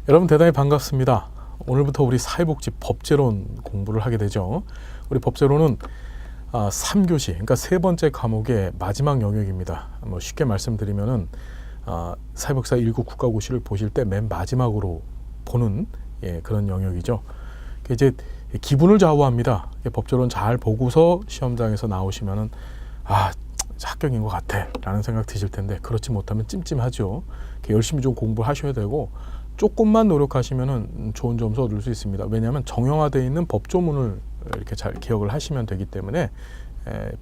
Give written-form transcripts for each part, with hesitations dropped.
여러분 대단히 반갑습니다. 오늘부터 우리 사회복지 법제론 공부를 하게 되죠. 우리 법제론은 3교시, 그러니까 세 번째 과목의 마지막 영역입니다. 쉽게 말씀드리면은 사회복지사 1급 국가고시를 보실 때 맨 마지막으로 보는 그런 영역이죠. 이제 기분을 좌우합니다. 법제론 잘 보고서 시험장에서 나오시면은 합격인 것 같아 라는 생각 드실 텐데, 그렇지 못하면 찜찜하죠. 열심히 좀 공부하셔야 되고, 조금만 노력하시면 좋은 점수 얻을 수 있습니다. 왜냐하면 정형화되어 있는 법조문을 이렇게 잘 기억을 하시면 되기 때문에,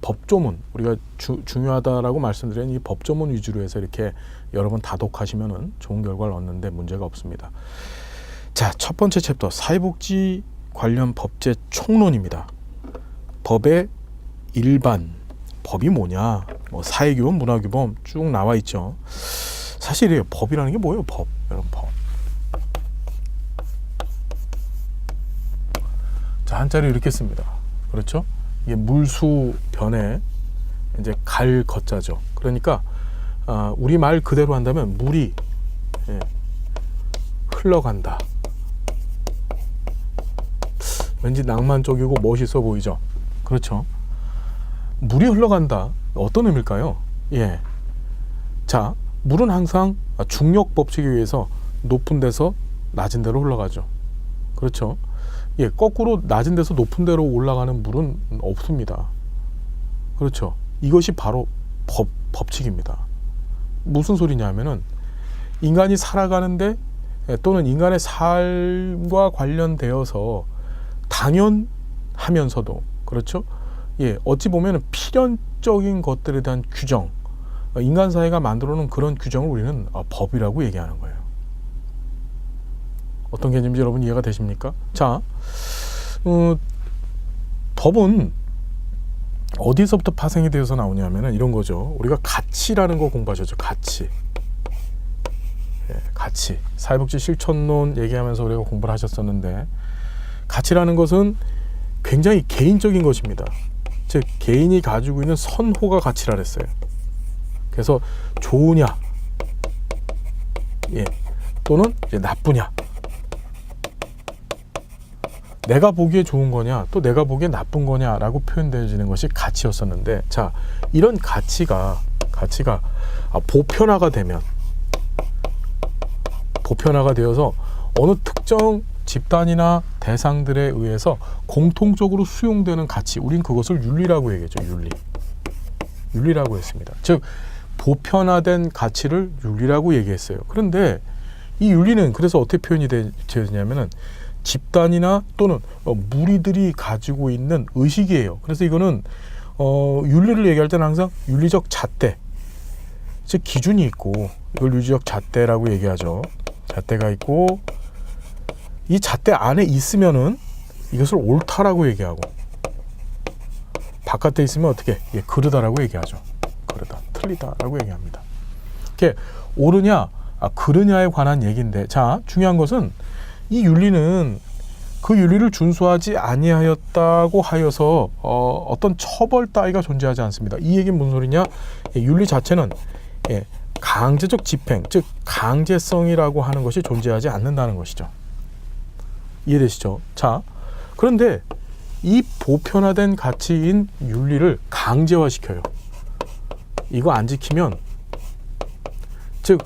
법조문, 우리가 중요하다라고 말씀드린 이 법조문 위주로 해서 이렇게 여러 번 다독하시면 좋은 결과를 얻는데 문제가 없습니다. 자, 첫 번째 챕터, 사회복지 관련 법제 총론입니다. 법의 일반, 법이 뭐냐, 사회규범, 문화규범 쭉 나와 있죠. 사실이에요. 법이라는 게 뭐예요? 법, 여러분, 법. 자, 한자를 이렇게 씁니다. 그렇죠? 이게 물수 변에 이제 갈 거자죠. 그러니까 우리 말 그대로 한다면 물이 흘러간다. 왠지 낭만적이고 멋있어 보이죠? 그렇죠? 물이 흘러간다. 어떤 의미일까요? 자, 물은 항상 중력 법칙에 의해서 높은 데서 낮은 데로 흘러가죠. 그렇죠? 거꾸로 낮은 데서 높은 데로 올라가는 물은 없습니다. 그렇죠? 이것이 바로 법칙입니다. 무슨 소리냐면은, 인간이 살아가는데 또는 인간의 삶과 관련되어서 당연하면서도, 그렇죠? 어찌 보면 필연적인 것들에 대한 규정, 인간 사회가 만들어 놓은 그런 규정을 우리는 법이라고 얘기하는 거예요. 어떤 개념인지 여러분 이해가 되십니까? 자, 법은 어디서부터 파생이 되어서 나오냐면은 이런 거죠. 우리가 가치라는 거 공부하셨죠. 가치. 가치. 사회복지 실천론 얘기하면서 우리가 공부를 하셨었는데, 가치라는 것은 굉장히 개인적인 것입니다. 즉, 개인이 가지고 있는 선호가 가치라 그랬어요. 그래서 좋으냐, 또는 이제 나쁘냐, 내가 보기에 좋은 거냐, 또 내가 보기에 나쁜 거냐라고 표현되어지는 것이 가치였었는데, 자, 이런 가치가 보편화가 되어서 어느 특정 집단이나 대상들에 의해서 공통적으로 수용되는 가치, 우린 그것을 윤리라고 얘기했죠. 윤리라고 했습니다. 즉, 보편화된 가치를 윤리라고 얘기했어요. 그런데 이 윤리는 그래서 어떻게 표현이 되냐면은 집단이나 또는 무리들이 가지고 있는 의식이에요. 그래서 이거는 윤리를 얘기할 때는 항상 윤리적 잣대, 즉 기준이 있고, 이걸 윤리적 잣대라고 얘기하죠. 잣대가 있고, 이 잣대 안에 있으면은 이것을 옳다라고 얘기하고, 바깥에 있으면 어떻게? 그르다라고 얘기하죠. 그르다, 틀리다라고 얘기합니다. 이게 옳으냐, 그르냐에 관한 얘기인데, 자, 중요한 것은 이 윤리는 그 윤리를 준수하지 아니하였다고 하여서 어떤 처벌 따위가 존재하지 않습니다. 이 얘기는 무슨 소리냐? 윤리 자체는 강제적 집행, 즉 강제성이라고 하는 것이 존재하지 않는다는 것이죠. 이해되시죠? 자, 그런데 이 보편화된 가치인 윤리를 강제화시켜요. 이거 안 지키면, 즉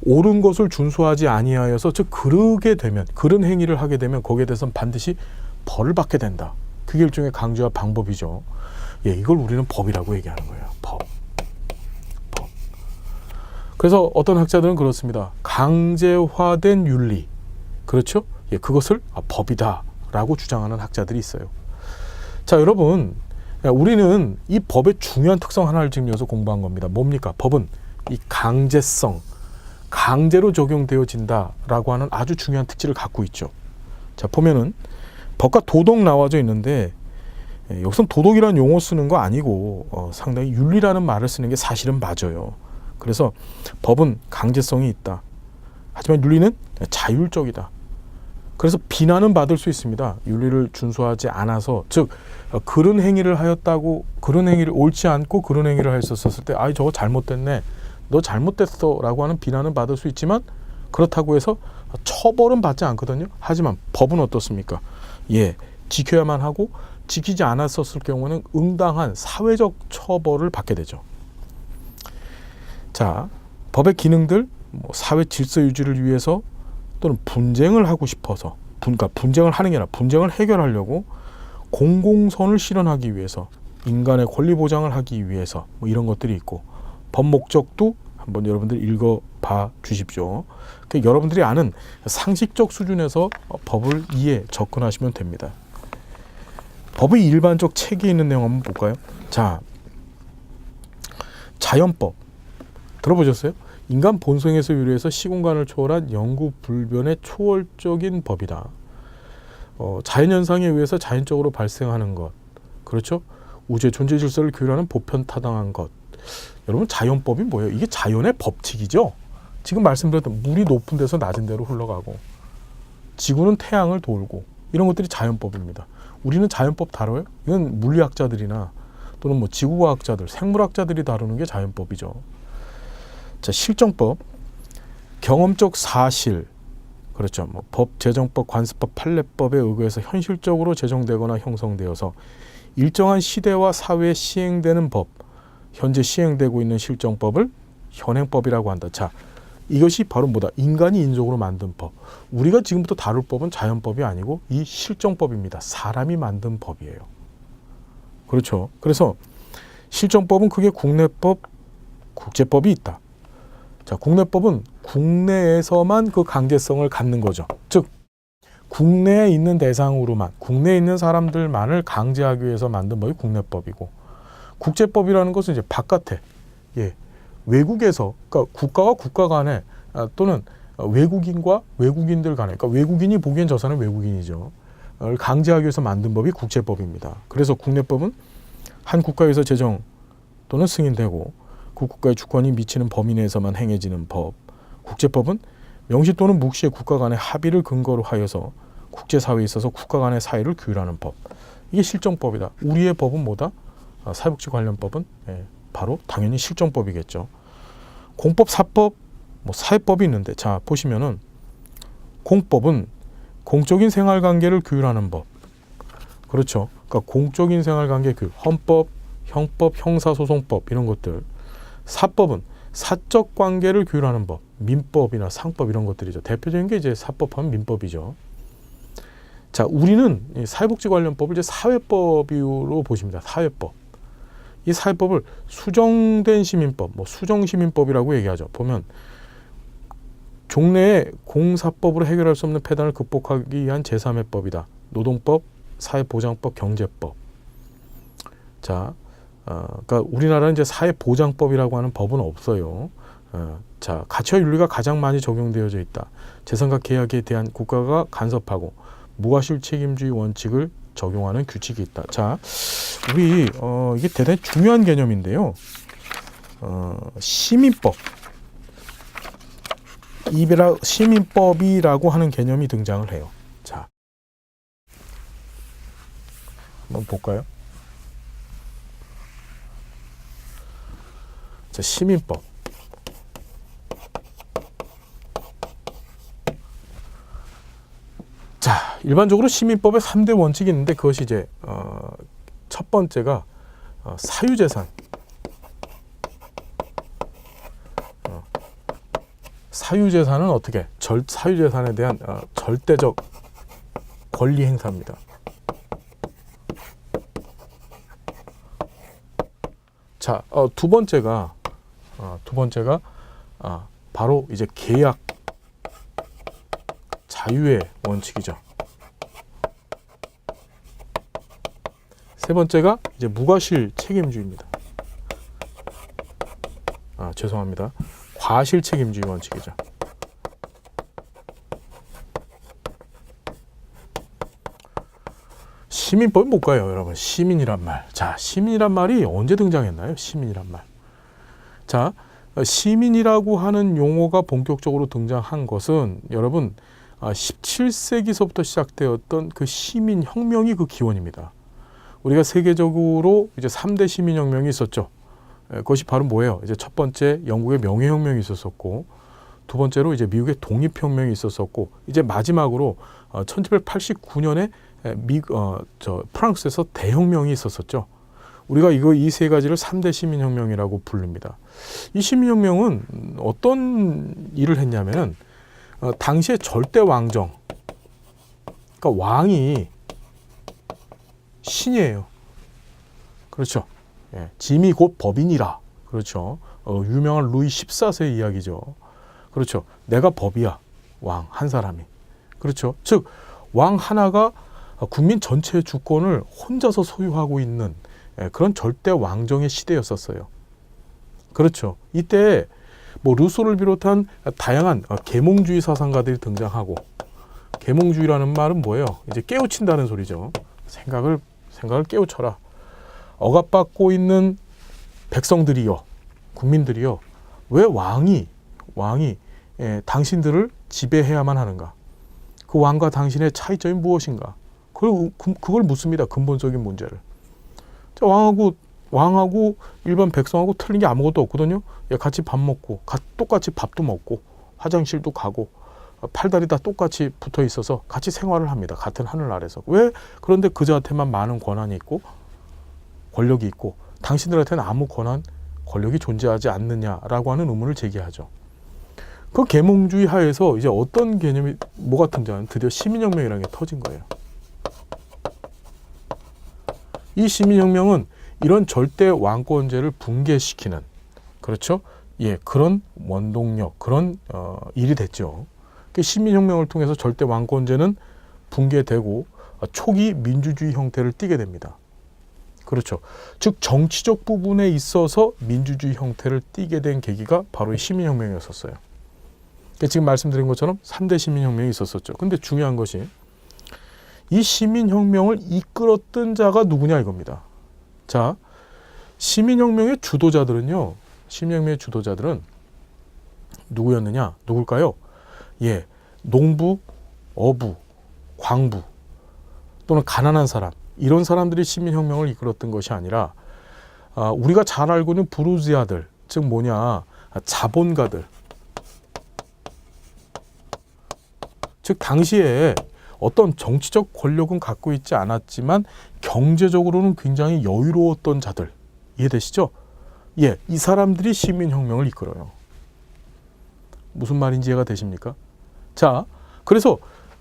옳은 것을 준수하지 아니하여서, 즉 그러게 되면, 그런 행위를 하게 되면 거기에 대해서는 반드시 벌을 받게 된다. 그게 일종의 강제화 방법이죠. 이걸 우리는 법이라고 얘기하는 거예요. 법. 그래서 어떤 학자들은 그렇습니다. 강제화된 윤리, 그렇죠? 그것을 법이다 라고 주장하는 학자들이 있어요. 자, 여러분, 우리는 이 법의 중요한 특성 하나를 지금 여기서 공부한 겁니다. 뭡니까? 법은 이 강제성, 강제로 적용되어진다라고 하는 아주 중요한 특질을 갖고 있죠. 자, 보면은 법과 도덕 나와져 있는데, 여기서 도덕이라는 용어 쓰는 거 아니고 상당히 윤리라는 말을 쓰는 게 사실은 맞아요. 그래서 법은 강제성이 있다. 하지만 윤리는 자율적이다. 그래서 비난은 받을 수 있습니다. 윤리를 준수하지 않아서, 즉 그런 행위를 하였다고, 그런 행위를 옳지 않고 그런 행위를 했었을 때, 저거 잘못됐네, 너 잘못됐어 라고 하는 비난은 받을 수 있지만, 그렇다고 해서 처벌은 받지 않거든요. 하지만 법은 어떻습니까? 예, 지켜야만 하고 지키지 않았었을 경우는 응당한 사회적 처벌을 받게 되죠. 자, 법의 기능들, 사회 질서 유지를 위해서 또는 분쟁을 하고 싶어서, 그러니까 분쟁을 하는 게 아니라 분쟁을 해결하려고 공공선을 실현하기 위해서, 인간의 권리 보장을 하기 위해서 이런 것들이 있고, 법 목적도 한번 여러분들 읽어봐 주십시오. 그러니까 여러분들이 아는 상식적 수준에서 법을 이해, 접근하시면 됩니다. 법의 일반적 체계에 있는 내용 한번 볼까요? 자, 자연법 들어보셨어요? 인간 본성에서 유래해서 시공간을 초월한 영구 불변의 초월적인 법이다. 자연현상에 의해서 자연적으로 발생하는 것, 그렇죠? 우주의 존재 질서를 규율하는 보편타당한 것. 여러분, 자연법이 뭐예요? 이게 자연의 법칙이죠. 지금 말씀드렸던 물이 높은 데서 낮은 데로 흘러가고, 지구는 태양을 돌고, 이런 것들이 자연법입니다. 우리는 자연법 다뤄요? 이건 물리학자들이나 또는 지구과학자들, 생물학자들이 다루는 게 자연법이죠. 자, 실정법, 경험적 사실, 그렇죠. 법, 제정법, 관습법, 판례법에 의거해서 현실적으로 제정되거나 형성되어서 일정한 시대와 사회에 시행되는 법, 현재 시행되고 있는 실정법을 현행법이라고 한다. 자, 이것이 바로 뭐다? 인간이 인적으로 만든 법. 우리가 지금부터 다룰 법은 자연법이 아니고 이 실정법입니다. 사람이 만든 법이에요. 그렇죠. 그래서 실정법은 크게 국내법, 국제법이 있다. 자, 국내법은 국내에서만 그 강제성을 갖는 거죠. 즉, 국내에 있는 대상으로만, 국내에 있는 사람들만을 강제하기 위해서 만든 법이 국내법이고, 국제법이라는 것은 이제 바깥에, 예, 외국에서, 그러니까 국가와 국가 간에 또는 외국인과 외국인들 간에, 그러니까 외국인이 보기엔 저 사람은 외국인이죠. 강제하기 위해서 만든 법이 국제법입니다. 그래서 국내법은 한 국가에서 제정 또는 승인되고 그 국가의 주권이 미치는 범위 내에서만 행해지는 법. 국제법은 명시 또는 묵시의 국가 간의 합의를 근거로 하여서 국제사회에 있어서 국가 간의 사회를 규율하는 법. 이게 실정법이다. 우리의 법은 뭐다? 사회복지 관련 법은 바로 당연히 실정법이겠죠. 공법, 사법, 사회법이 있는데, 자, 보시면은 공법은 공적인 생활관계를 규율하는 법. 그렇죠. 그러니까 공적인 생활관계 규율, 헌법, 형법, 형사소송법 이런 것들. 사법은 사적 관계를 규율하는 법, 민법이나 상법 이런 것들이죠. 대표적인 게 이제 사법하면 민법이죠. 자, 우리는 이 사회복지 관련법을 이제 사회법으로 보십니다. 사회법. 이 사회법을 수정된 시민법, 수정시민법이라고 얘기하죠. 보면 종래의 공사법으로 해결할 수 없는 폐단을 극복하기 위한 제3의 법이다. 노동법, 사회보장법, 경제법. 자, 그러니까 우리나라는 이제 사회보장법이라고 하는 법은 없어요. 자, 가치와 윤리가 가장 많이 적용되어져 있다. 재산과 계약에 대한 국가가 간섭하고 무과실 책임주의 원칙을 적용하는 규칙이 있다. 자, 우리 이게 대단히 중요한 개념인데요. 시민법, 시민법이라고 하는 개념이 등장을 해요. 자, 한번 볼까요? 자, 시민법. 자, 일반적으로 시민법에 3대 원칙이 있는데 그것이 이제 첫 번째가 사유재산. 사유재산은 어떻게? 사유재산에 대한 절대적 권리 행사입니다. 자, 두 번째가 바로 이제 계약 자유의 원칙이죠. 세 번째가 이제 무과실 책임주의입니다. 죄송합니다. 과실 책임주의 원칙이죠. 시민법이 뭘까요, 여러분? 시민이란 말. 자, 시민이란 말이 언제 등장했나요? 시민이란 말. 자, 시민이라고 하는 용어가 본격적으로 등장한 것은 여러분 17세기서부터 시작되었던 그 시민혁명이 그 기원입니다. 우리가 세계적으로 이제 3대 시민혁명이 있었죠. 그것이 바로 뭐예요? 이제 첫 번째 영국의 명예혁명이 있었었고, 두 번째로 이제 미국의 독립혁명이 있었었고, 이제 마지막으로 1789년에 프랑스에서 대혁명이 있었었죠. 우리가 이 세 가지를 3대 시민혁명이라고 부릅니다. 이 시민혁명은 어떤 일을 했냐면은 당시에 절대 왕정, 그러니까 왕이 신이에요. 그렇죠. 예, 짐이 곧 법인이라. 그렇죠. 유명한 루이 14세 이야기죠. 그렇죠. 내가 법이야. 왕 한 사람이. 그렇죠. 즉 왕 하나가 국민 전체의 주권을 혼자서 소유하고 있는 그런 절대 왕정의 시대였었어요. 그렇죠. 이때 뭐 루소를 비롯한 다양한 계몽주의 사상가들이 등장하고, 계몽주의라는 말은 뭐예요? 이제 깨우친다는 소리죠. 생각을 깨우쳐라. 억압받고 있는 백성들이요, 국민들이요, 왜 왕이 당신들을 지배해야만 하는가? 그 왕과 당신의 차이점이 무엇인가? 그걸 묻습니다. 근본적인 문제를. 왕하고 일반 백성하고 틀린 게 아무것도 없거든요. 같이 밥 먹고, 똑같이 밥도 먹고, 화장실도 가고, 팔다리 다 똑같이 붙어 있어서 같이 생활을 합니다. 같은 하늘 아래서. 왜 그런데 그자한테만 많은 권한이 있고 권력이 있고 당신들한테는 아무 권력이 존재하지 않느냐라고 하는 의문을 제기하죠. 그 계몽주의 하에서 이제 어떤 개념이 뭐가 등장하면 드디어 시민혁명이라는 게 터진 거예요. 이 시민혁명은 이런 절대 왕권제를 붕괴시키는, 그렇죠? 예, 그런 원동력, 그런 일이 됐죠. 시민혁명을 통해서 절대 왕권제는 붕괴되고 초기 민주주의 형태를 띠게 됩니다. 그렇죠. 즉 정치적 부분에 있어서 민주주의 형태를 띠게 된 계기가 바로 이 시민혁명이었었어요. 지금 말씀드린 것처럼 3대 시민혁명이 있었었죠. 근데 중요한 것이 이 시민혁명을 이끌었던 자가 누구냐 이겁니다. 자, 시민혁명의 주도자들은 누구였느냐? 누굴까요? 예, 농부, 어부, 광부 또는 가난한 사람, 이런 사람들이 시민혁명을 이끌었던 것이 아니라 우리가 잘 알고 있는 부르주아들, 즉 뭐냐, 자본가들, 즉 당시에 어떤 정치적 권력은 갖고 있지 않았지만 경제적으로는 굉장히 여유로웠던 자들, 이해되시죠? 예, 이 사람들이 시민혁명을 이끌어요. 무슨 말인지 이해가 되십니까? 자, 그래서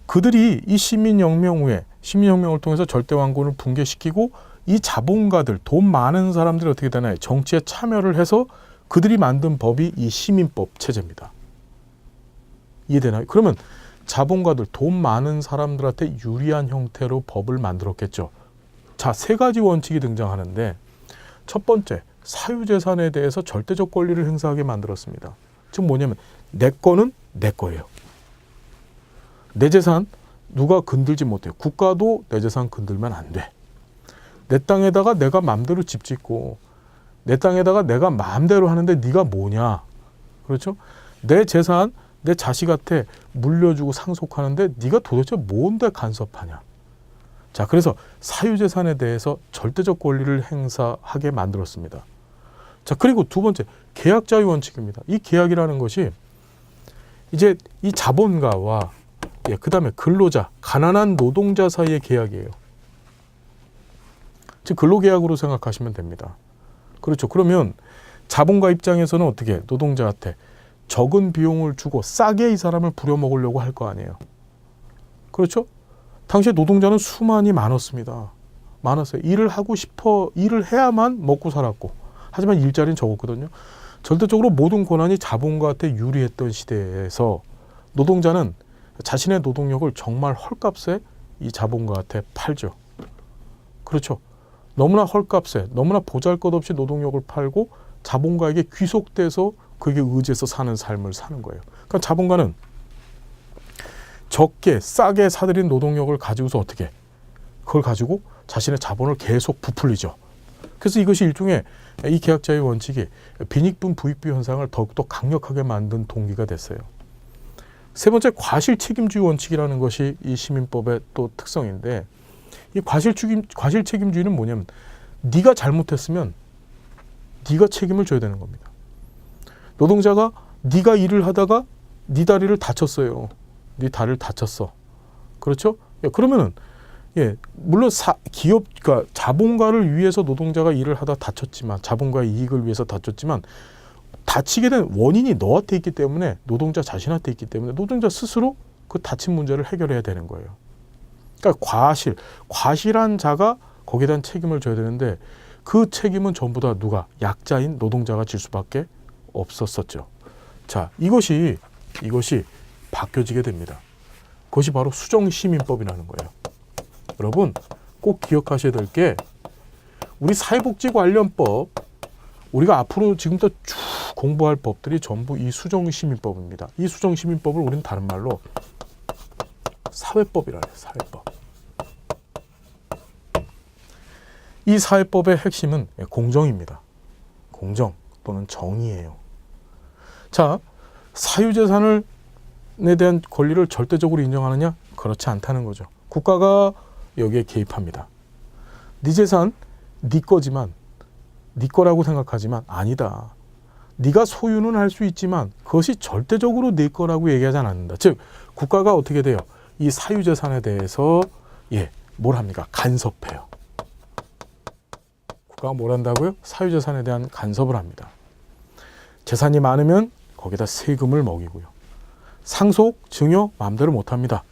그들이 이 시민혁명 후에, 시민혁명을 통해서 절대왕권을 붕괴시키고 이 자본가들, 돈 많은 사람들이 어떻게 되나요? 정치에 참여를 해서 그들이 만든 법이 이 시민법 체제입니다. 이해되나요? 그러면 자본가들, 돈 많은 사람들한테 유리한 형태로 법을 만들었겠죠. 자, 세 가지 원칙이 등장하는데, 첫 번째, 사유재산에 대해서 절대적 권리를 행사하게 만들었습니다. 즉 뭐냐면 내 거는 내 거예요. 내 재산 누가 건들지 못해요. 국가도 내 재산 건들면 안 돼. 내 땅에다가 내가 마음대로 집 짓고 내 땅에다가 내가 마음대로 하는데 네가 뭐냐. 그렇죠? 내 재산 내 자식한테 물려주고 상속하는데 네가 도대체 뭔데 간섭하냐. 자, 그래서 사유재산에 대해서 절대적 권리를 행사하게 만들었습니다. 자, 그리고 두 번째, 계약자의 원칙입니다. 이 계약이라는 것이 이제 이 자본가와 그 다음에 근로자, 가난한 노동자 사이의 계약이에요. 즉 근로계약으로 생각하시면 됩니다. 그렇죠. 그러면 자본가 입장에서는 어떻게 노동자한테 적은 비용을 주고 싸게 이 사람을 부려먹으려고 할 거 아니에요. 그렇죠? 당시에 노동자는 수만이 많았습니다. 많았어요. 일을 해야만 먹고 살았고, 하지만 일자리는 적었거든요. 절대적으로 모든 권한이 자본가한테 유리했던 시대에서 노동자는 자신의 노동력을 정말 헐값에 이 자본가한테 팔죠. 그렇죠. 너무나 헐값에, 너무나 보잘것없이 노동력을 팔고 자본가에게 귀속돼서 그게 의지해서 사는 삶을 사는 거예요. 그러니까 자본가는 적게 싸게 사들인 노동력을 가지고서 어떻게, 그걸 가지고 자신의 자본을 계속 부풀리죠. 그래서 이것이 일종의 이 계약자의 원칙이 빈익분 부익부 현상을 더욱더 강력하게 만든 동기가 됐어요. 세 번째, 과실 책임주의 원칙이라는 것이 이 시민법의 또 특성인데, 이 과실 책임주의는 뭐냐면 네가 잘못했으면 네가 책임을 져야 되는 겁니다. 노동자가 네가 일을 하다가 네 다리를 다쳤어요. 네 다리를 다쳤어. 그렇죠? 예, 그러면은 예, 물론 기업, 그러니까 자본가를 위해서 노동자가 일을 하다 다쳤지만, 자본가의 이익을 위해서 다쳤지만, 다치게 된 원인이 너한테 있기 때문에, 노동자 자신한테 있기 때문에 노동자 스스로 그 다친 문제를 해결해야 되는 거예요. 그러니까 과실한 자가 거기에 대한 책임을 져야 되는데, 그 책임은 전부 다 누가? 약자인 노동자가 질 수밖에 없었었죠. 자, 이것이 바뀌어지게 됩니다. 그것이 바로 수정시민법이라는 거예요. 여러분 꼭 기억하셔야 될 게, 우리 사회복지관련법, 우리가 앞으로 지금부터 쭉 공부할 법들이 전부 이 수정시민법입니다. 이 수정시민법을 우리는 다른 말로 사회법이라 해요. 사회법. 이 사회법의 핵심은 공정입니다. 공정 또는 정의예요. 자, 사유재산에 대한 권리를 절대적으로 인정하느냐? 그렇지 않다는 거죠. 국가가 여기에 개입합니다. 네 재산 네 거지만, 네 거라고 생각하지만 아니다. 네가 소유는 할 수 있지만 그것이 절대적으로 네 거라고 얘기하지 않는다. 즉 국가가 어떻게 돼요? 이 사유재산에 대해서 뭘 합니까? 간섭해요. 국가가 뭘 한다고요? 사유재산에 대한 간섭을 합니다. 재산이 많으면 거기다 세금을 먹이고요. 상속, 증여 마음대로 못합니다.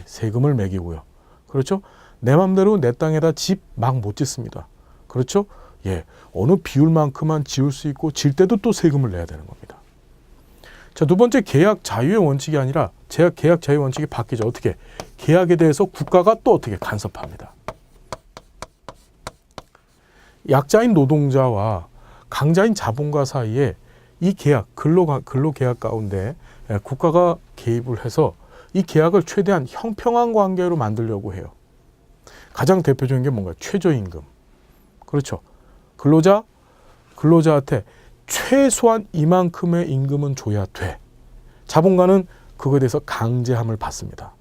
세금을 매기고요. 그렇죠? 내 마음대로 내 땅에다 집 막 못 짓습니다. 그렇죠? 어느 비율만큼만 지을 수 있고, 질 때도 또 세금을 내야 되는 겁니다. 자, 두 번째, 계약 자유의 원칙이 아니라 계약 자유 원칙이 바뀌죠. 어떻게? 계약에 대해서 국가가 또 어떻게 간섭합니다. 약자인 노동자와 강자인 자본가 사이에 이 계약, 근로계약 가운데 국가가 개입을 해서 이 계약을 최대한 형평한 관계로 만들려고 해요. 가장 대표적인 게 뭔가요? 최저임금. 그렇죠. 근로자한테 최소한 이만큼의 임금은 줘야 돼. 자본가는 그거에 대해서 강제함을 받습니다.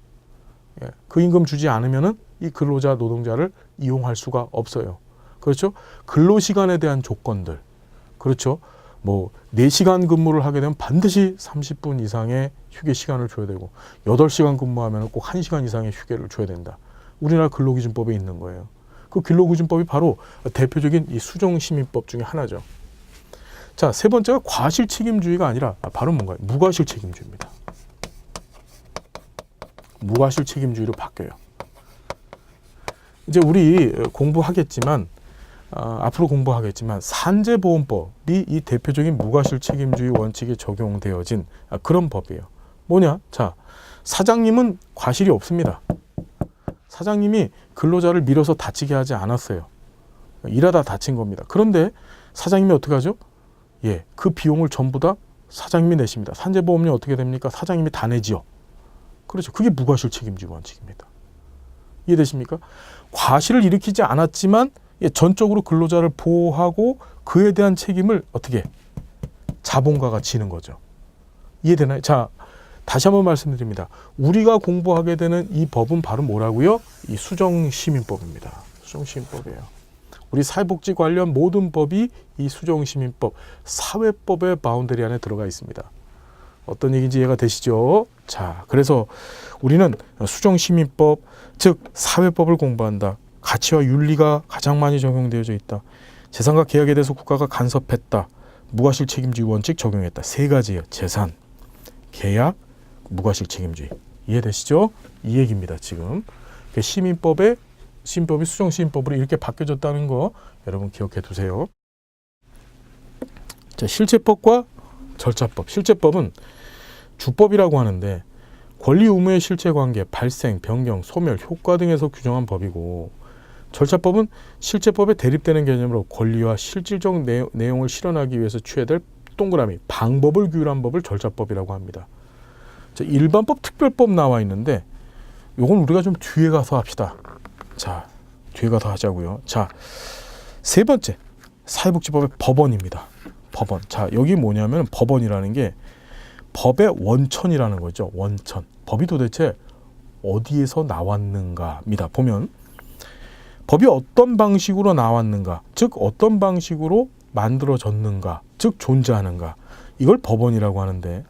그 임금 주지 않으면은 이 근로자, 노동자를 이용할 수가 없어요. 그렇죠. 근로시간에 대한 조건들. 그렇죠. 4시간 근무를 하게 되면 반드시 30분 이상의 휴게 시간을 줘야 되고, 8시간 근무하면 꼭 1시간 이상의 휴게를 줘야 된다. 우리나라 근로기준법에 있는 거예요. 그 근로기준법이 바로 대표적인 이 수정시민법 중에 하나죠. 자, 세 번째가 과실책임주의가 아니라 바로 뭔가요? 무과실책임주의입니다. 무과실책임주의로 바뀌어요. 이제 우리 공부하겠지만, 앞으로 공부하겠지만, 산재보험법이 이 대표적인 무과실책임주의 원칙에 적용되어진 그런 법이에요. 뭐냐? 자, 사장님은 과실이 없습니다. 사장님이 근로자를 밀어서 다치게 하지 않았어요. 일하다 다친 겁니다. 그런데 사장님이 어떻게 하죠? 그 비용을 전부 다 사장님이 내십니다. 산재보험료 어떻게 됩니까? 사장님이 다 내지요. 그렇죠. 그게 무과실책임주의 원칙입니다. 이해되십니까? 과실을 일으키지 않았지만 전적으로 근로자를 보호하고 그에 대한 책임을 어떻게? 자본가가 지는 거죠. 이해되나요? 자, 다시 한번 말씀드립니다. 우리가 공부하게 되는 이 법은 바로 뭐라고요? 이 수정시민법입니다. 수정시민법이에요. 우리 사회복지 관련 모든 법이 이 수정시민법, 사회법의 바운더리 안에 들어가 있습니다. 어떤 얘기인지 이해가 되시죠? 자, 그래서 우리는 수정시민법, 즉 사회법을 공부한다. 가치와 윤리가 가장 많이 적용되어져 있다. 재산과 계약에 대해서 국가가 간섭했다. 무과실책임주의 원칙 적용했다. 세 가지예요. 재산, 계약, 무과실책임주의. 이해되시죠? 이 얘기입니다. 지금 시민법이 수정시민법으로 이렇게 바뀌어졌다는 거 여러분 기억해 두세요. 자, 실체법과 절차법. 실체법은 주법이라고 하는데 권리 의무의 실체관계, 발생, 변경, 소멸, 효과 등에서 규정한 법이고, 절차법은 실체법에 대립되는 개념으로 권리와 실질적 내용을 실현하기 위해서 취해야 될 동그라미, 방법을 규율한 법을 절차법이라고 합니다. 자, 일반법, 특별법 나와 있는데 요건 우리가 좀 뒤에 가서 합시다. 자, 뒤에 가서 하자고요. 자, 세 번째, 사회복지법의 법원입니다. 법원. 자, 여기 뭐냐면 법원이라는 게 법의 원천이라는 거죠. 원천. 법이 도대체 어디에서 나왔는가입니다. 보면 법이 어떤 방식으로 나왔는가, 즉 어떤 방식으로 만들어졌는가, 즉 존재하는가, 이걸 법원이라고 하는데,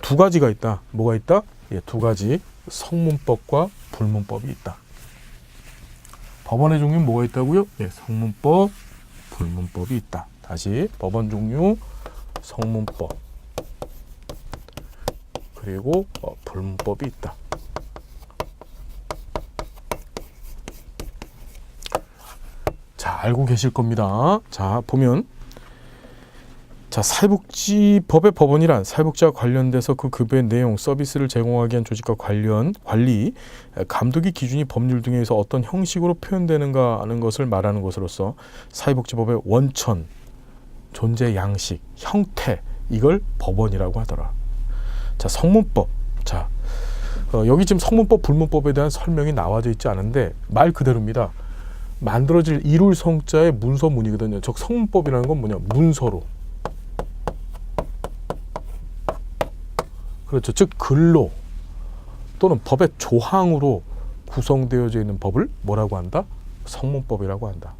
두 가지가 있다. 뭐가 있다? 예, 두 가지. 성문법과 불문법이 있다. 법원의 종류는 뭐가 있다고요? 예, 성문법, 불문법이 있다. 다시 법원 종류, 성문법, 그리고 불문법이 있다. 자, 알고 계실 겁니다. 자, 보면 자, 사회복지법의 법원이란 사회복지와 관련돼서 그 급여의 내용, 서비스를 제공하기 위한 조직과 관리, 감독의 기준이 법률 등에서 어떤 형식으로 표현되는가 하는 것을 말하는 것으로서 사회복지법의 원천, 존재 양식, 형태, 이걸 법원이라고 하더라. 자, 성문법. 자, 여기 지금 성문법, 불문법에 대한 설명이 나와져 있지 않은데 말 그대로입니다. 만들어질 이룰 성자의 문서문이거든요. 즉 성문법이라는 건 뭐냐? 문서로. 그렇죠. 즉 글로 또는 법의 조항으로 구성되어져 있는 법을 뭐라고 한다? 성문법이라고 한다.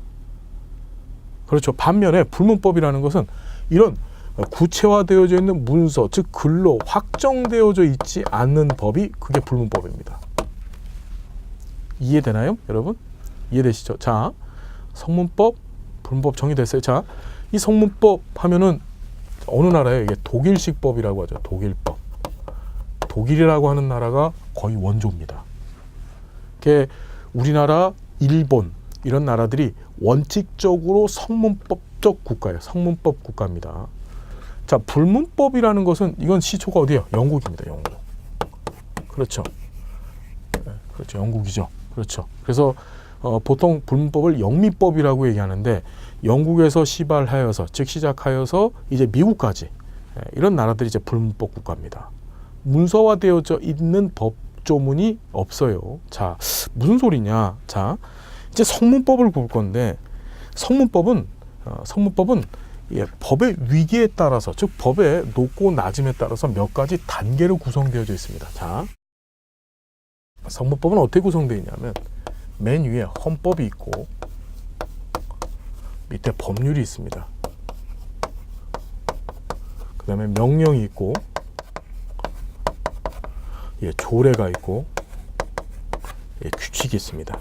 그렇죠. 반면에 불문법이라는 것은 이런 구체화되어져 있는 문서, 즉 글로 확정되어져 있지 않는 법이 그게 불문법입니다. 이해되나요, 여러분? 이해되시죠? 자, 성문법, 불문법 정의됐어요. 자, 이 성문법 하면은 어느 나라예요? 이게 독일식 법이라고 하죠. 독일법. 독일이라고 하는 나라가 거의 원조입니다. 이게 우리나라, 일본 이런 나라들이 원칙적으로 성문법적 국가예요. 성문법 국가입니다. 자, 불문법이라는 것은 이건 시초가 어디예요? 영국입니다. 영국. 그렇죠. 네, 그렇죠. 영국이죠. 그렇죠. 그래서 보통 불문법을 영미법이라고 얘기하는데 영국에서 시발하여서 즉 시작하여서 이제 미국까지 이런 나라들이 이제 불문법 국가입니다. 문서화되어져 있는 법조문이 없어요. 자, 무슨 소리냐? 자, 이제 성문법을 볼 건데 성문법은 예, 법의 위계에 따라서 즉 법의 높고 낮음에 따라서 몇 가지 단계로 구성되어져 있습니다. 자, 성문법은 어떻게 구성되어 있냐면 맨 위에 헌법이 있고 밑에 법률이 있습니다. 그 다음에 명령이 있고 예, 조례가 있고 예, 규칙이 있습니다.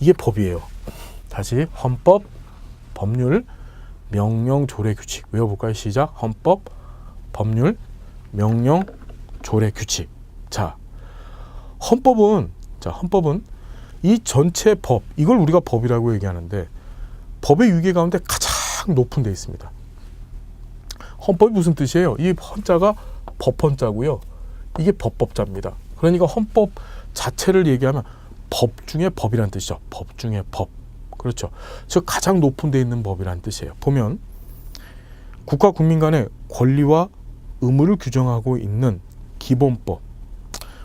이게 법이에요. 다시 헌법, 법률, 명령, 조례, 규칙 외워볼까요? 시작. 헌법, 법률, 명령, 조례, 규칙. 자, 헌법은 이 전체 법, 이걸 우리가 법이라고 얘기하는데 법의 위계 가운데 가장 높은 데 있습니다. 헌법이 무슨 뜻이에요? 이 헌자가 법헌자고요. 이게 법법자입니다. 그러니까 헌법 자체를 얘기하면 법 중에 법이란 뜻이죠. 법 중에 법. 그렇죠. 즉 가장 높은 데 있는 법이란 뜻이에요. 보면 국가 국민 간의 권리와 의무를 규정하고 있는 기본법.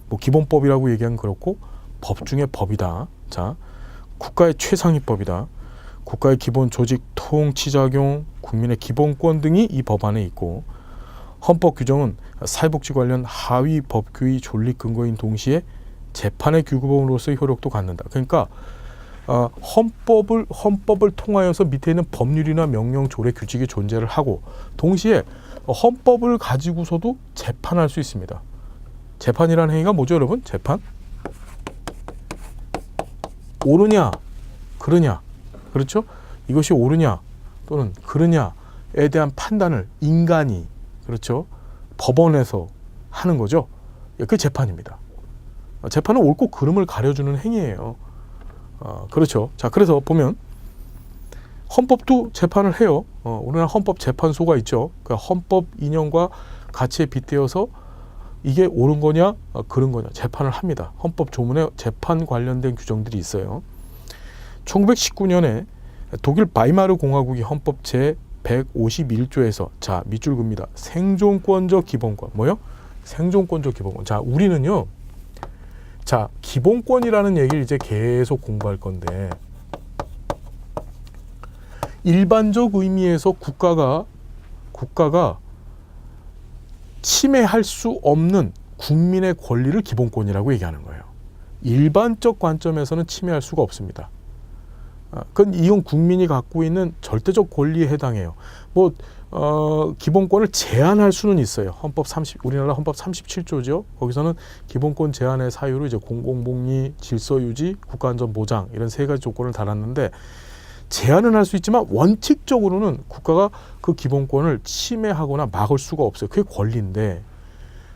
뭐 기본법이라고 얘기하면 그렇고 법 중에 법이다. 자, 국가의 최상위법이다. 국가의 기본 조직, 통치작용, 국민의 기본권 등이 이 법 안에 있고 헌법 규정은 사회복지 관련 하위 법규의 존립 근거인 동시에 재판의 규범으로서의 효력도 갖는다. 그러니까 헌법을 통하여서 밑에 있는 법률이나 명령, 조례, 규칙이 존재를 하고 동시에 헌법을 가지고서도 재판할 수 있습니다. 재판이라는 행위가 뭐죠, 여러분? 재판? 옳으냐, 그르냐, 그렇죠? 이것이 옳으냐 또는 그르냐에 대한 판단을 인간이, 그렇죠, 법원에서 하는 거죠. 그 재판입니다. 재판은 옳고 그름을 가려주는 행위예요. 그렇죠. 자, 그래서 보면 헌법도 재판을 해요. 우리나라 헌법 재판소가 있죠. 그러니까 헌법 인형과 가치에 빗대어서 이게 옳은 거냐, 그른 거냐 재판을 합니다. 헌법 조문에 재판 관련된 규정들이 있어요. 1919년에 독일 바이마르 공화국이 헌법 제 151조에서 자, 밑줄 긋습니다. 생존권적 기본권. 뭐요? 생존권적 기본권. 자, 우리는요. 자, 기본권이라는 얘기를 이제 계속 공부할 건데 일반적 의미에서 국가가 침해할 수 없는 국민의 권리를 기본권이라고 얘기하는 거예요. 일반적 관점에서는 침해할 수가 없습니다. 그건 이건 국민이 갖고 있는 절대적 권리에 해당해요. 뭐 기본권을 제한할 수는 있어요. 우리나라 헌법 37조죠. 거기서는 기본권 제한의 사유로 이제 공공복리, 질서유지, 국가안전 보장 이런 세 가지 조건을 달았는데 제한은 할 수 있지만 원칙적으로는 국가가 그 기본권을 침해하거나 막을 수가 없어요. 그게 권리인데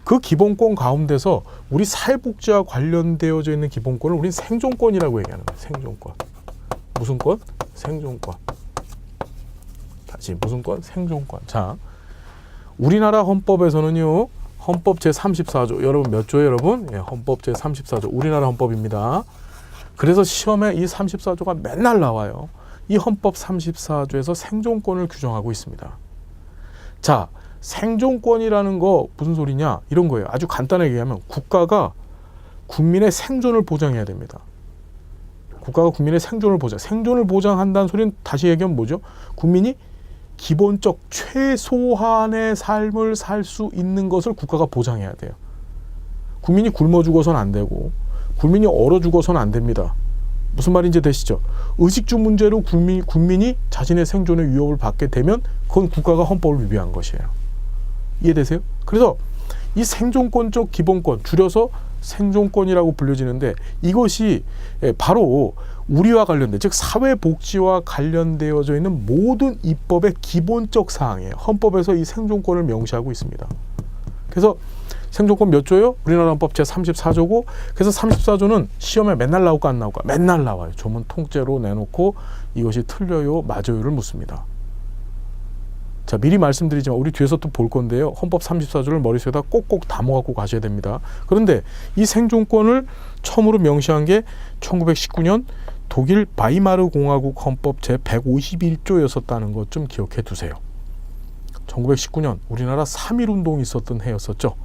그 기본권 가운데서 우리 사회복지와 관련되어져 있는 기본권을 우리는 생존권이라고 얘기하는 거예요. 생존권. 무슨 권? 생존권. 다시 무슨 권? 생존권. 자, 우리나라 헌법에서는요. 헌법 제34조. 여러분 몇 조예요, 여러분? 예, 헌법 제34조. 우리나라 헌법입니다. 그래서 시험에 이 34조가 맨날 나와요. 이 헌법 34조에서 생존권을 규정하고 있습니다. 자, 생존권이라는 거 무슨 소리냐? 이런 거예요. 아주 간단하게 얘기하면 국가가 국민의 생존을 보장해야 됩니다. 국가가 국민의 생존을 보장한다는 소리는 다시 얘기하면 뭐죠? 국민이 기본적 최소한의 삶을 살 수 있는 것을 국가가 보장해야 돼요. 국민이 굶어 죽어서는 안 되고 국민이 얼어 죽어서는 안 됩니다. 무슨 말인지 되시죠? 의식주 문제로 국민이 자신의 생존의 위협을 받게 되면 그건 국가가 헌법을 위배한 것이에요. 이해되세요? 그래서 이 생존권적 기본권, 줄여서 생존권이라고 불려지는데 이것이 바로 우리와 관련된, 즉 사회복지와 관련되어져 있는 모든 입법의 기본적 사항이에요. 헌법에서 이 생존권을 명시하고 있습니다. 그래서 생존권 몇 조요? 우리나라 헌법 제34조고 그래서 34조는 시험에 맨날 나올까 안 나올까? 맨날 나와요. 조문 통째로 내놓고 이것이 틀려요? 맞아요를 묻습니다. 자, 미리 말씀드리지만 우리 뒤에서 또 볼 건데요. 헌법 34조를 머릿속에다 꼭꼭 담아갖고 가셔야 됩니다. 그런데 이 생존권을 처음으로 명시한 게 1919년 독일 바이마르 공화국 헌법 제151조였었다는 것 좀 기억해 두세요. 1919년 우리나라 3.1운동이 있었던 해였었죠.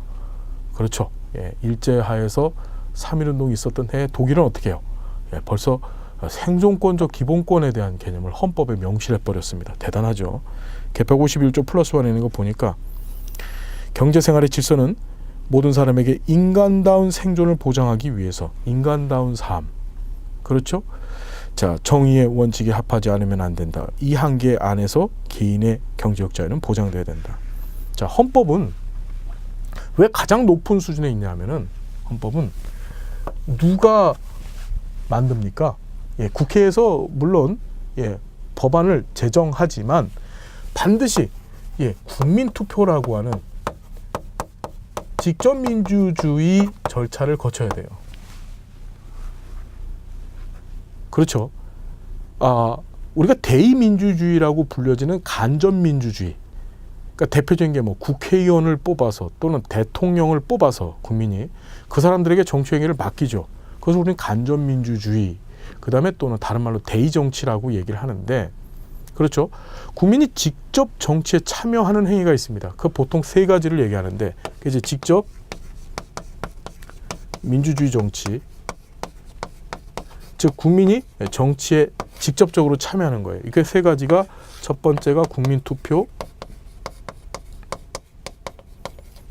그렇죠. 예, 일제하에서 3.1운동이 있었던 해에 독일은 어떻게 해요? 예, 벌써 생존권적 기본권에 대한 개념을 헌법에 명시해버렸습니다. 대단하죠. 개표 51조 플러스 1에 있는 거 보니까 경제생활의 질서는 모든 사람에게 인간다운 생존을 보장하기 위해서 인간다운 삶. 그렇죠? 자, 정의의 원칙에 합하지 않으면 안 된다. 이 한계 안에서 개인의 경제적 자유는 보장돼야 된다. 자, 헌법은 왜 가장 높은 수준에 있냐 하면은 헌법은 누가 만듭니까? 예, 국회에서 물론 법안을 제정하지만 반드시 국민투표라고 하는 직접민주주의 절차를 거쳐야 돼요. 그렇죠. 우리가 대의민주주의라고 불려지는 간접민주주의. 그러니까 대표적인 게 뭐 국회의원을 뽑아서 또는 대통령을 뽑아서 국민이 그 사람들에게 정치행위를 맡기죠. 그래서 우리는 간접민주주의, 그 다음에 또는 다른 말로 대의정치라고 얘기를 하는데, 그렇죠. 국민이 직접 정치에 참여하는 행위가 있습니다. 그 보통 세 가지를 얘기하는데, 이제 직접 민주주의 정치, 즉 국민이 정치에 직접적으로 참여하는 거예요. 이게 세 가지가, 첫 번째가 국민투표,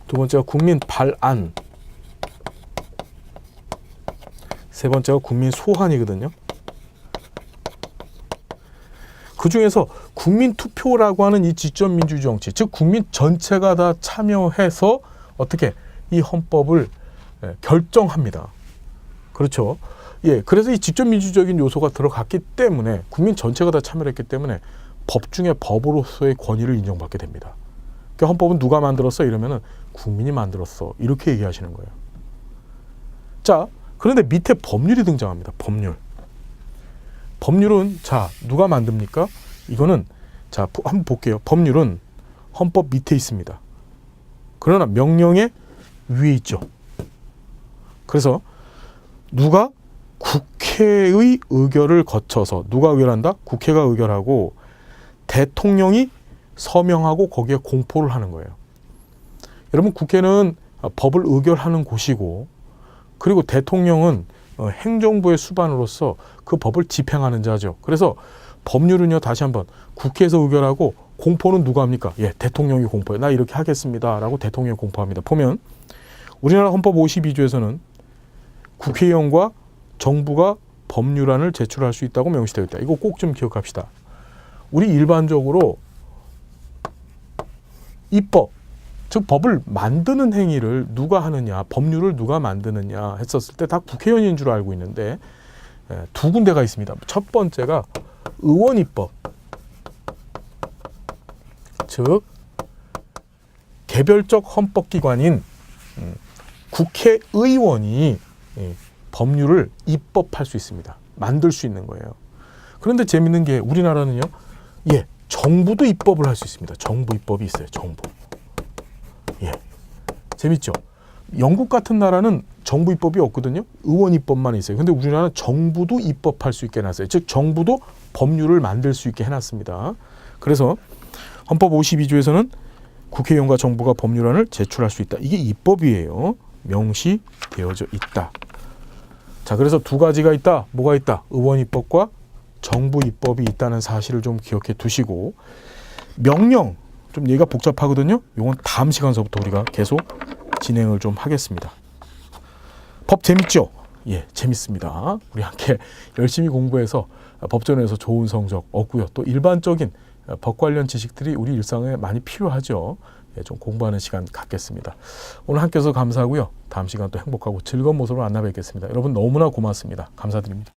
두 번째가 국민 발안, 세 번째가 국민 소환이거든요. 그 중에서 국민 투표라고 하는 이 직접 민주주의 정치, 즉 국민 전체가 다 참여해서 어떻게 이 헌법을 결정합니다. 그렇죠. 예, 그래서 이 직접 민주적인 요소가 들어갔기 때문에 국민 전체가 다 참여를 했기 때문에 법 중에 법으로서의 권위를 인정받게 됩니다. 그러니까 헌법은 누가 만들었어? 이러면은 국민이 만들었어. 이렇게 얘기하시는 거예요. 자, 그런데 밑에 법률이 등장합니다. 법률. 법률은 자, 누가 만듭니까? 이거는 자, 한번 볼게요. 법률은 헌법 밑에 있습니다. 그러나 명령의 위에 있죠. 그래서 누가 국회의 의결을 거쳐서, 누가 의결한다? 국회가 의결하고 대통령이 서명하고 거기에 공포를 하는 거예요. 여러분, 국회는 법을 의결하는 곳이고, 그리고 대통령은 행정부의 수반으로서 그 법을 집행하는 자죠. 그래서 법률은요, 다시 한번 국회에서 의결하고 공포는 누가 합니까? 예, 대통령이 공포해요. 나 이렇게 하겠습니다 라고 대통령이 공포합니다. 보면 우리나라 헌법 52조에서는 국회의원과 정부가 법률안을 제출할 수 있다고 명시되어 있다. 이거 꼭 좀 기억합시다. 우리 일반적으로 입법, 즉 법을 만드는 행위를 누가 하느냐, 법률을 누가 만드느냐 했었을 때 다 국회의원인 줄 알고 있는데 두 군데가 있습니다. 첫 번째가 의원입법, 즉 개별적 헌법기관인 국회의원이 법률을 입법할 수 있습니다. 만들 수 있는 거예요. 그런데 재밌는 게 우리나라는요, 정부도 입법을 할 수 있습니다. 정부 입법이 있어요. 정부. 재밌죠? 영국 같은 나라는 정부 입법이 없거든요. 의원 입법만 있어요. 근데 우리나라는 정부도 입법할 수 있게 해놨어요. 즉 정부도 법률을 만들 수 있게 해놨습니다. 그래서 헌법 52조에서는 국회의원과 정부가 법률안을 제출할 수 있다. 이게 입법이에요. 명시되어져 있다. 자, 그래서 두 가지가 있다. 뭐가 있다? 의원 입법과 정부 입법이 있다는 사실을 좀 기억해 두시고, 명령, 좀 얘기가 복잡하거든요. 이건 다음 시간서부터 우리가 계속 진행을 좀 하겠습니다. 법 재밌죠? 재밌습니다. 우리 함께 열심히 공부해서 법전에서 좋은 성적 얻고요. 또 일반적인 법 관련 지식들이 우리 일상에 많이 필요하죠. 좀 공부하는 시간 갖겠습니다. 오늘 함께 해서 감사하고요. 다음 시간 또 행복하고 즐거운 모습으로 만나 뵙겠습니다. 여러분 너무나 고맙습니다. 감사드립니다.